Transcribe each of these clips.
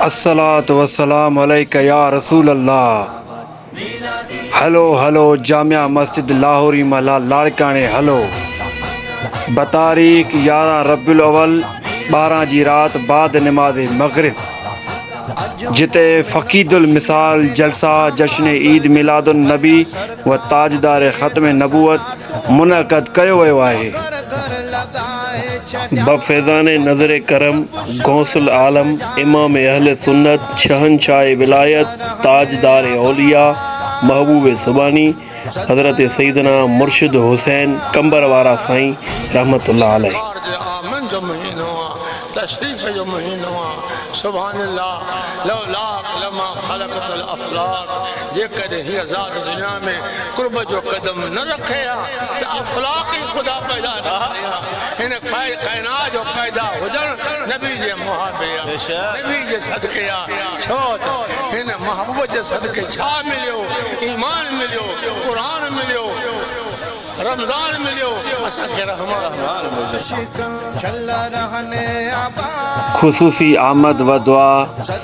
अस्सलातु वस्सलाम अलैका या रसूल अल्लाह। हलो हलो जामिया मस्जिद लाहौरी मला लाड़काने हलो। बतारीख़ 11 रबीउल अव्वल 12 जी रात बाद नमाज मगरिब जिते फ़क़ीदुल मिसाल जलसा जश्न ईद मिलादुन नबी व ताजदार ख़त्म नबूवत मुनक़द कयो वियो आहे। बफ़ैज़ान नज़र करम गौसुल आलम इमाम अहले सुन्नत शहनशाह विलायत ताजदार औलिया महबूब सुबानी हज़रत सैयदना मुर्शिद हुसैन कंबर वारा साईं रहमतुल्लाह अलैह। आमन जो महीनो तशरीफ जो महीनो सुभानअल्लाह लौला लमा खलक़तल अफ़लाक जे कदे ही ज़ात दुनिया में कुर्ब जो कदम न रखे तो अफ़लाक ही खुदा पैदा न कया इन कायनात जो पैदा हुजन नबी जे मुहाबे नबी जे सदके छो इन महबूब जे सदके छा मिलियो ईमान मिलियो कुरान मिलियो रमज़ान मिलियो असांखे खुसूसी आमद व दुआ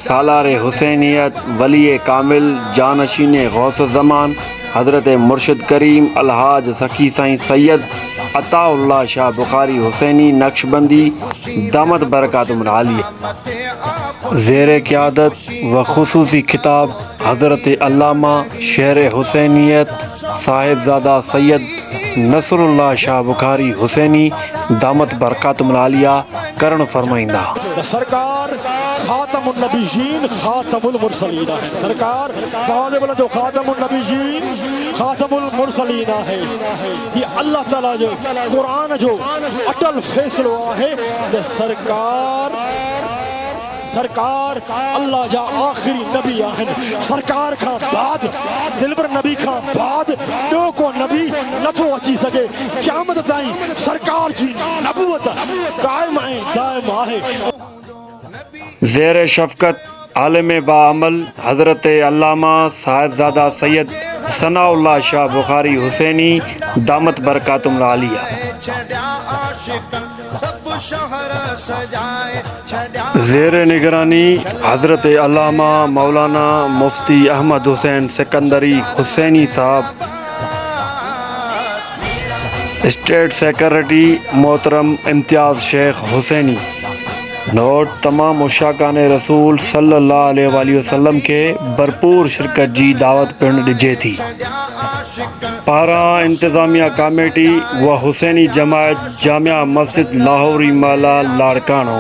सालार हुसैनियत वली कामिल जानशीन गौस ज़मान हज़रत मुर्शिद करीम अलहाज सखी साईं सैयद अताउल्लाह शाह बुखारी हुसैनी नक्शबंदी दामत बरकातुहुम आलिया ज़ेर क़यादत व खुसूसी खिताब हज़रत अल्लामा शहर हुसैनियत साहिबजादा सैयद नसरुल्लाह शाह बुखारी हुसैनी दामत बरकातुहुम आलिया करण फरमाइंदा। सरकार खातमुन नबीयीन खातमुल मुरसलीन है। सरकार बहुत बड़ा जो खातमुन नबीयीन खातमुल मुरसलीन है। ये अल्लाह ताला जो कुरान जो अटल फैसलो है सरकार अल्लाह जा आखिरी नबी आहिन। सरकार का बाद दिलबर नबी का बाद ॿियो को नबी नथो अची सके। क़यामत ताईं सरकार जी नबूवत कायम ऐं दायम आहे। ज़ेर शफ़क़त आलिम बाअमल हज़रत अल्लामा साहिबजादा सैयद सनाउल्लाह शाह बुखारी हुसैनी दामत बरकातुहुम आलिया ज़ेर निगरानी हज़रत अल्लामा मौलाना मुफ्ती अहमद हुसैन सिकंदरी हुसैनी साहब स्टेट सेक्रेटरी मोहतरम इम्तियाज़ शेख हुसैनी। नोट तमाम उशाकान रसूल सल्लल्लाहु अलैहि वसल्लम के भरपूर शिरकत जी दावत पिण ॾिजे थी। पारा इंतज़ामिया कमेटी व हुसैनी जमायत जामिया मस्जिद लाहौरी माला लाड़कानो।